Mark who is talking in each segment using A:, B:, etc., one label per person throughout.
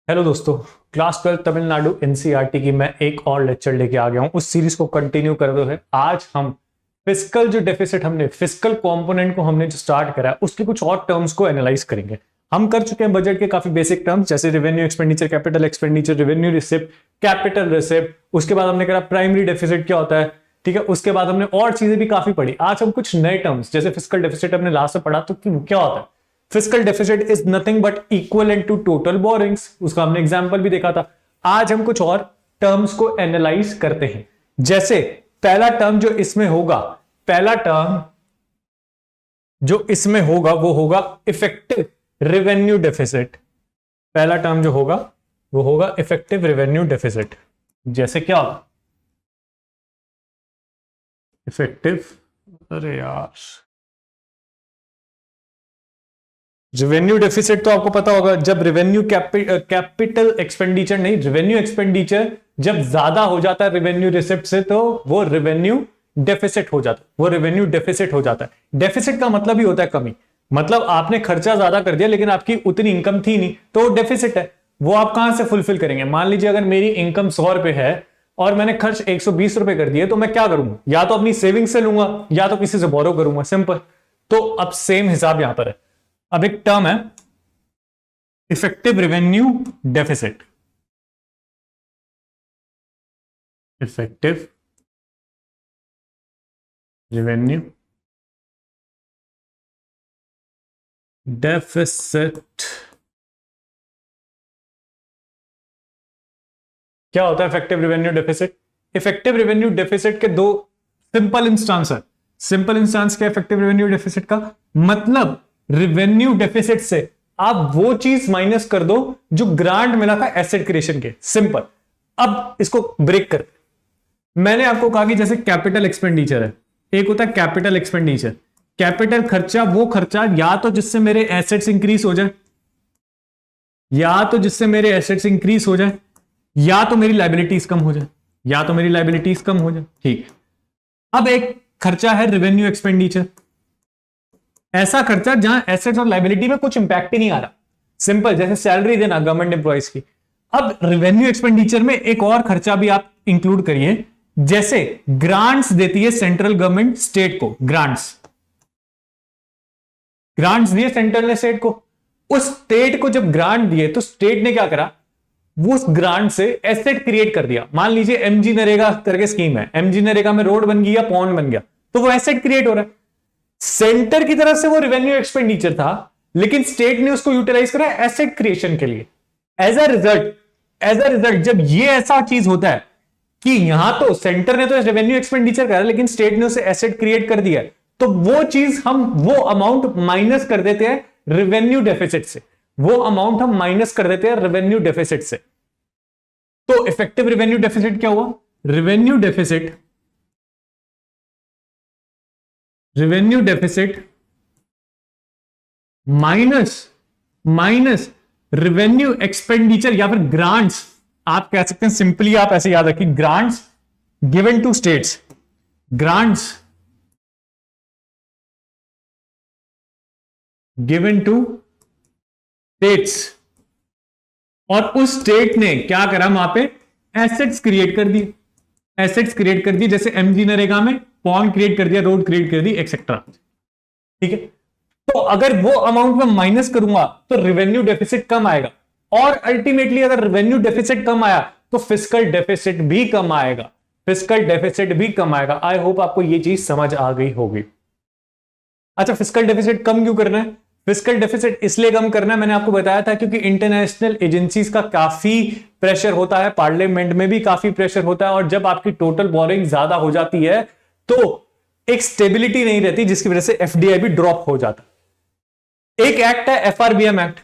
A: Hello दोस्तों, class 12 Tamil Nadu NCERT की मैं एक और लेक्चर लेके आ गया हूं। उस सीरीज को कंटिन्यू करते हुए आज हम फिस्कल जो डेफिसिट हमने फिस्कल कंपोनेंट को हमने जो स्टार्ट करा है उसके कुछ और टर्म्स को एनालाइज करेंगे। हम कर चुके हैं बजट के काफी बेसिक टर्म्स जैसे revenue expenditure, capital expenditure, revenue receipt, capital receipt. उसके बाद हमने करा प्राइमरी डेफिसिट क्या होता है, ठीक है। उसके बाद हमने और चीजें भी काफी पढ़ी। आज हम कुछ नए टर्म्स जैसे फिस्कल डेफिसिट हमने लास्ट में पढ़ा तो क्या होता है। Fiscal deficit is nothing but equivalent to total borrowings, उसका हमने एग्जांपल भी देखा था। आज हम कुछ और टर्म्स को एनालाइज करते हैं। जैसे पहला टर्म जो इसमें होगा, पहला टर्म जो इसमें होगा वो होगा इफेक्टिव रेवेन्यू डेफिसिट। पहला टर्म जो होगा वो होगा इफेक्टिव रेवेन्यू डेफिसिट। जैसे क्या होगा इफेक्टिव, अरे यार, रेवेन्यू डेफिसिट तो आपको पता होगा जब रेवेन्यू कैपिटल एक्सपेंडिचर नहीं, रेवेन्यू एक्सपेंडिचर जब ज्यादा हो जाता है रेवेन्यू रिसिप्ट से तो वो रेवेन्यू डेफिसिट हो जाता है, वो रेवेन्यू डेफिसिट हो जाता है। डेफिसिट का मतलब ही होता है कमी, मतलब आपने खर्चा ज्यादा कर दिया लेकिन आपकी उतनी इनकम थी नहीं तो डेफिसिट है। वो आप कहां से फुलफिल करेंगे। मान लीजिए अगर मेरी इनकम 100 रुपए है और मैंने खर्च 120 रुपए कर दिए तो मैं क्या करूंगा, या तो अपनी सेविंग से लूंगा या तो किसी से बोरो करूंगा, सिंपल। तो अब सेम हिसाब यहां पर है। अब एक टर्म है effective revenue deficit. Effective revenue deficit क्या होता है effective revenue deficit. Effective revenue deficit के दो सिंपल इंस्टांस है। सिंपल इंस्टांस क्या इफेक्टिव रेवेन्यू डेफिसिट का मतलब रेवेन्यू डेफिसिट से आप वो चीज माइनस कर दो जो ग्रांट मिला था एसेट क्रिएशन के, सिंपल। अब इसको ब्रेक कर, मैंने आपको कहा कि जैसे कैपिटल एक्सपेंडिचर है, एक होता है कैपिटल एक्सपेंडिचर। कैपिटल खर्चा वो खर्चा या तो जिससे मेरे एसेट्स इंक्रीज हो जाए, या तो जिससे मेरे एसेट्स इंक्रीज हो जाए, या तो मेरी लाइबिलिटीज कम हो जाए, या तो मेरी लाइबिलिटीज कम हो जाए, ठीक। अब एक खर्चा है रेवेन्यू एक्सपेंडिचर, ऐसा खर्चा जहां एसेट्स और लाइबिलिटी में कुछ इंपैक्ट ही नहीं आ रहा, सिंपल, जैसे सैलरी देना गवर्नमेंट एम्प्लॉइज की। अब रेवेन्यू एक्सपेंडिचर में एक और खर्चा भी आप इंक्लूड करिए, जैसे ग्रांट्स देती है सेंट्रल गवर्नमेंट स्टेट को, ग्रांट्स दिए सेंट्रल ने स्टेट को। उस स्टेट को जब ग्रांट दिए तो स्टेट ने क्या करा, वो उस ग्रांट से एसेट क्रिएट कर दिया। मान लीजिए एमजी नरेगा करके स्कीम है, एमजी नरेगा में रोड बन गई या पॉन्ड बन गया तो वो एसेट क्रिएट हो रहा है। सेंटर की तरफ से वो रेवेन्यू एक्सपेंडिचर था लेकिन स्टेट ने उसको यूटिलाइज करा एसेट क्रिएशन के लिए। एज अ रिजल्ट जब ये ऐसा चीज होता है कि यहां तो सेंटर ने तो रेवेन्यू एक्सपेंडिचर करा लेकिन स्टेट ने उसे एसेट क्रिएट कर दिया, तो वो चीज हम वो अमाउंट माइनस कर देते हैं रेवेन्यू डेफिसिट से, वो अमाउंट हम माइनस कर देते हैं रेवेन्यू डेफिसिट से। तो इफेक्टिव रेवेन्यू डेफिसिट क्या हुआ, revenue deficit minus revenue expenditure या फिर ग्रांट्स, आप कह सकते हैं सिंपली, आप ऐसे याद रखिए, grants given to states, grants given to states, और उस स्टेट ने क्या करा, वहां पे एसेट्स क्रिएट कर दिए, एसेट्स क्रिएट कर दिए, जैसे एमजी नरेगा में पॉन्ड क्रिएट कर दिया, रोड क्रिएट कर दी, एक्सेट्रा, ठीक है। तो अगर वो अमाउंट में माइनस करूंगा तो रेवेन्यू डेफिसिट कम आएगा, और अल्टीमेटली अगर रेवेन्यू डेफिसिट कम आया तो फिस्कल डेफिसिट भी कम आएगा, फिस्कल डेफिसिट भी कम आएगा। आई होप आपको ये चीज समझ आ गई होगी। अच्छा, फिस्कल डेफिसिट कम क्यों करना है, फिस्कल डेफिसिट इसलिए कम करना है, मैंने आपको बताया था क्योंकि इंटरनेशनल एजेंसीज का काफी प्रेशर होता है, पार्लियामेंट में भी काफी प्रेशर होता है, और जब आपकी टोटल बोरिंग ज्यादा हो जाती है तो एक स्टेबिलिटी नहीं रहती जिसकी वजह से एफडीआई भी ड्रॉप हो जाता है। एक एक्ट है एफआरबीएम एक्ट,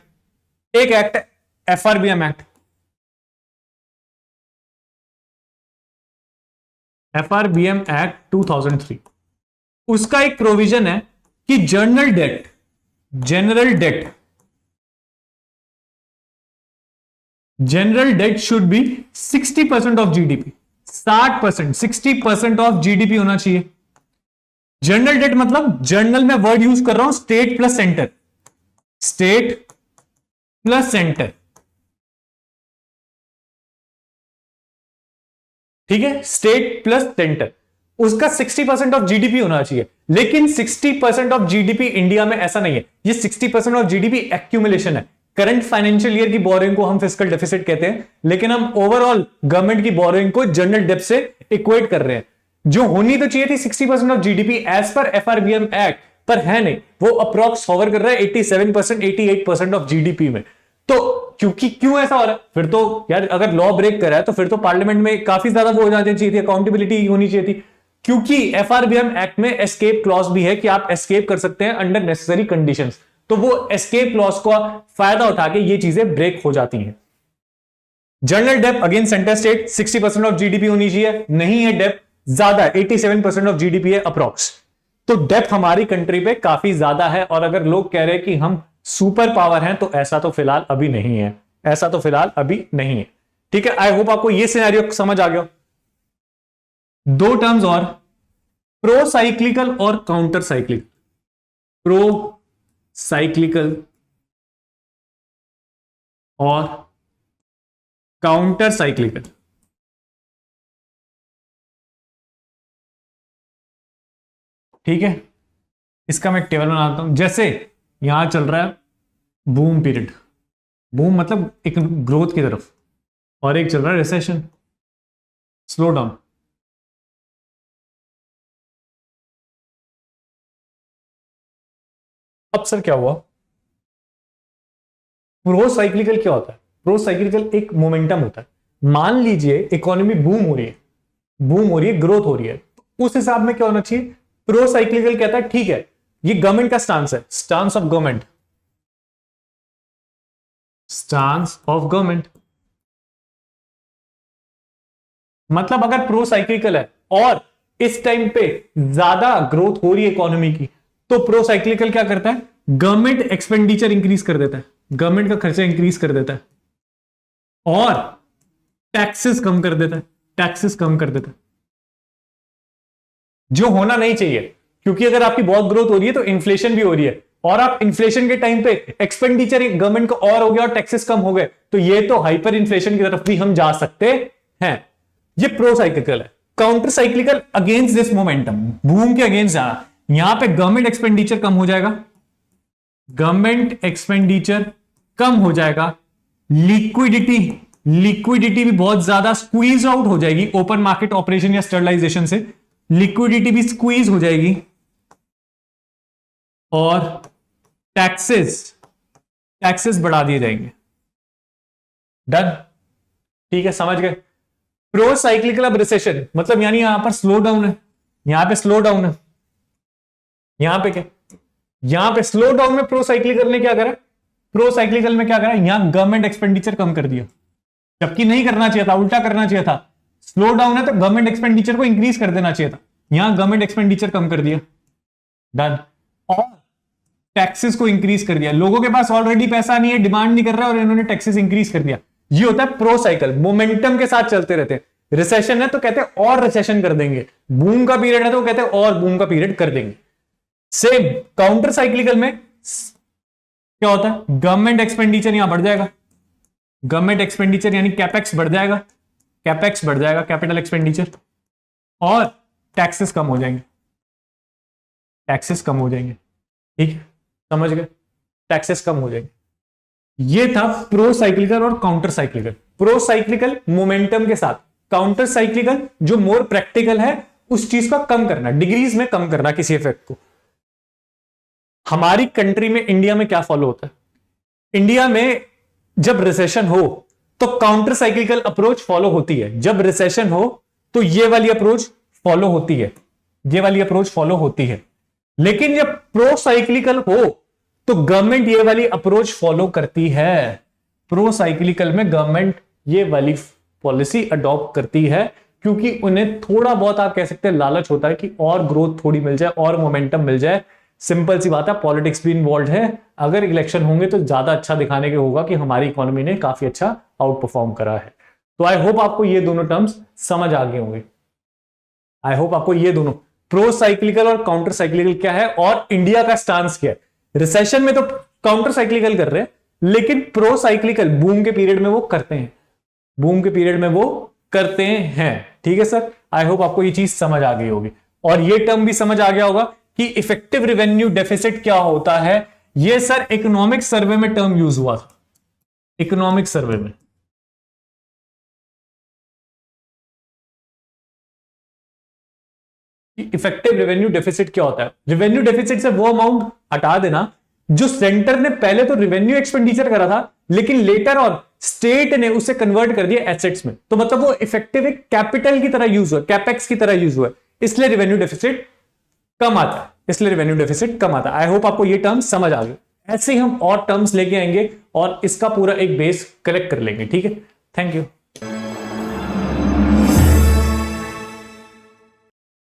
A: एक एक्ट है एफआरबीएम एक्ट। एफआरबीएम एक्ट 2003, उसका एक प्रोविजन है कि general debt should be 60% of GDP, 60%, 60% of GDP होना चाहिए। जनरल डेट मतलब, जर्नल में वर्ड यूज कर रहा हूं, स्टेट प्लस सेंटर, ठीक है, स्टेट प्लस सेंटर, उसका 60% ऑफ जीडीपी होना चाहिए। लेकिन 60% ऑफ जीडीपी इंडिया में ऐसा नहीं है, ये 60% ऑफ जीडीपी एक्यूमुलेशन है। करंट फाइनेंशियल ईयर की बोरोइंग को हम फिस्कल डेफिसिट कहते हैं, लेकिन हम ओवरऑल गवर्नमेंट की बोरोइंग को जनरल डेब्ट से इक्वेट कर रहे हैं। जो होनी तो चाहिए थी 60% of GDP as per FRBM act, पर है नहीं, वो अप्रॉक्स होवर कर रहा है 87% 88% ऑफ जीडीपी में। तो क्यों ऐसा हो रहा है? फिर तो यार अगर लॉ ब्रेक करा है तो फिर तो पार्लियामेंट में काफी ज्यादा वो हो जानी चाहिए थी, अकाउंटेबिलिटी होनी चाहिए थी। क्योंकि एफआरबीएम एक्ट में एस्केप क्लॉज भी है कि आप एस्केप कर सकते हैं अंडर नेसेसरी कंडीशंस, तो वो एस्केप क्लॉज का फायदा उठा के ये चीजें ब्रेक हो जाती हैं। जनरल डेब्ट again centre state 60% of GDP होनी चाहिए, नहीं है डेब्ट, ज्यादा 87% ऑफ जीडीपी है अप्रॉक्स। तो डेब्ट हमारी कंट्री पे काफी ज्यादा है, और अगर लोग कह रहे हैं कि हम सुपर पावर हैं तो ऐसा तो फिलहाल अभी नहीं है, ऐसा तो फिलहाल अभी नहीं है। ठीक है, आई होप आपको ये सिनेरियो समझ आ गया। दो टर्म्स और, प्रो साइक्लिकल और काउंटर साइक्लिकल। प्रो साइक्लिकल और काउंटर साइक्लिकल। ठीक है, इसका मैं एक टेबल बनाता हूं। जैसे यहां चल रहा है बूम पीरियड, बूम मतलब एक ग्रोथ की तरफ, और एक चल रहा है रिसेशन, स्लो डाउन। अब सर क्या हुआ? प्रो साइक्लिकल क्या होता है? प्रो साइक्लिकल एक मोमेंटम होता है। मान लीजिए इकोनॉमी बूम हो रही है, बूम हो रही है, ग्रोथ हो रही है, तो उस हिसाब में क्या होना चाहिए? प्रो साइक्लिकल कहता है ठीक है, ये गवर्नमेंट का स्टांस है, stance of government, stance of government. मतलब अगर प्रो साइक्लिकल है और इस टाइम पे ज्यादा ग्रोथ हो रही है इकोनॉमी की, तो प्रो साइक्लिकल क्या करता है? गवर्नमेंट एक्सपेंडिचर इंक्रीज कर देता है, गवर्नमेंट का खर्चा इंक्रीज कर देता है, और टैक्सेस कम कर देता है, टैक्सेस कम कर देता है, जो होना नहीं चाहिए। क्योंकि अगर आपकी बहुत ग्रोथ हो रही है तो इन्फ्लेशन भी हो रही है, और आप इन्फ्लेशन के टाइम पे एक्सपेंडिचर गवर्नमेंट का और हो गया और टैक्सेस कम हो गए, तो ये तो हाइपर इन्फ्लेशन की तरफ भी हम जा सकते हैं। ये प्रो साइक्लिकल है। Counter cyclical against this momentum, boom के अगेंस्ट जाना। यहां पे गवर्नमेंट एक्सपेंडिचर कम हो जाएगा, गवर्नमेंट एक्सपेंडिचर कम हो जाएगा, लिक्विडिटी भी बहुत ज्यादा स्क्वीज आउट हो जाएगी ओपन मार्केट ऑपरेशन या स्टरलाइजेशन से, लिक्विडिटी भी स्क्वीज हो जाएगी, और टैक्सेस बढ़ा दिए जाएंगे। डन? ठीक है, समझ गए। प्रो साइक्लिकल अब रिसेशन मतलब यानी यहां पर स्लो डाउन है, यहां पे स्लो डाउन है, यहां पे क्या, यहां पे स्लो डाउन में प्रो साइक्लिकल ने क्या करा? प्रो साइक्लिकल में क्या करा? यहां गवर्नमेंट एक्सपेंडिचर कम कर दिया, जबकि नहीं करना चाहिए था, उल्टा करना चाहिए था। स्लो डाउन है तो गवर्नमेंट एक्सपेंडिचर को इंक्रीज कर देना चाहिए था, यहां गवर्नमेंट एक्सपेंडिचर कम कर दिया। डन। और टैक्सेस को इंक्रीज कर दिया, लोगों के पास ऑलरेडी पैसा नहीं है, डिमांड नहीं कर रहा, और इन्होंने टैक्सेस इंक्रीज कर दिया। ये होता है प्रो साइकिल, मोमेंटम के साथ चलते रहते हैं। रिसेशन है तो कहते हैं और रिसेशन कर देंगे, बूम का पीरियड है तो कहते हैं और बूम का पीरियड कर देंगे। सेम काउंटर साइक्लिकल में क्या होता है? गवर्नमेंट एक्सपेंडिचर यहां बढ़ जाएगा, गवर्नमेंट एक्सपेंडिचर यानी कैपेक्स बढ़ जाएगा, कैपेक्स बढ़ जाएगा, कैपिटल एक्सपेंडिचर, और टैक्सेस कम हो जाएंगे, टैक्सेस कम हो जाएंगे। ठीक, समझ गए? टैक्सेस कम हो जाएंगे। ये था प्रो साइक्लिकल और counter cyclical. Pro cyclical momentum के साथ, काउंटर साइक्लिकल जो मोर प्रैक्टिकल है, उस चीज को कम करना, डिग्रीज में कम करना किसी इफेक्ट को। हमारी कंट्री में, इंडिया में क्या फॉलो होता है? इंडिया में जब रिसेशन हो तो काउंटर साइक्लिकल अप्रोच फॉलो होती है, जब रिसेशन हो तो ये वाली अप्रोच फॉलो होती है, ये वाली अप्रोच फॉलो होती है। लेकिन जब प्रो साइक्लिकल हो तो गवर्नमेंट ये वाली अप्रोच फॉलो करती है। प्रो साइक्लिकल में गवर्नमेंट ये वाली पॉलिसी अडॉप्ट करती है, क्योंकि उन्हें थोड़ा बहुत आप कह सकते हैं लालच होता है कि और ग्रोथ थोड़ी मिल जाए और मोमेंटम मिल जाए। सिंपल सी बात है, पॉलिटिक्स भी इन्वॉल्व है। अगर इलेक्शन होंगे तो ज्यादा अच्छा दिखाने के होगा कि हमारी इकोनॉमी ने काफी अच्छा आउट परफॉर्म करा है। तो आई होप आपको ये दोनों टर्म्स समझ आ गए होंगे। आई होप आपको ये दोनों प्रो साइक्लिकल और काउंटर साइक्लिकल क्या है और इंडिया का स्टांस क्या है। रिसेशन में तो काउंटर साइक्लिकल कर रहे हैं, लेकिन प्रो साइक्लिकल बूम के पीरियड में वो करते हैं, बूम के पीरियड में वो करते हैं। ठीक है सर, आई होप आपको ये चीज समझ आ गई होगी और ये टर्म भी समझ आ गया होगा कि इफेक्टिव रेवेन्यू डेफिसिट क्या होता है। ये सर इकोनॉमिक सर्वे में टर्म यूज हुआ था, इकोनॉमिक सर्वे में। इफेक्टिव रेवेन्यू डेफिसिट क्या होता है? रेवेन्यू डेफिसिट से वो अमाउंट हटा देना जो सेंटर ने पहले तो रेवेन्यू एक्सपेंडिचर करा था लेकिन लेटर ऑन स्टेट ने उसे कन्वर्ट कर दिया एसेट्स में, तो मतलब वो इफेक्टिव एक कैपिटल की तरह यूज हुआ, कैपेक्स की तरह यूज हुआ, इसलिए रेवेन्यू डेफिसिट कम आता है, इसलिए रेवेन्यू डेफिसिट कम आता है। आई होप आपको ये टर्म समझ आ गए। ऐसे ही हम और टर्म्स लेके आएंगे और इसका पूरा एक बेस कलेक्ट कर लेंगे, ठीक है। Thank you.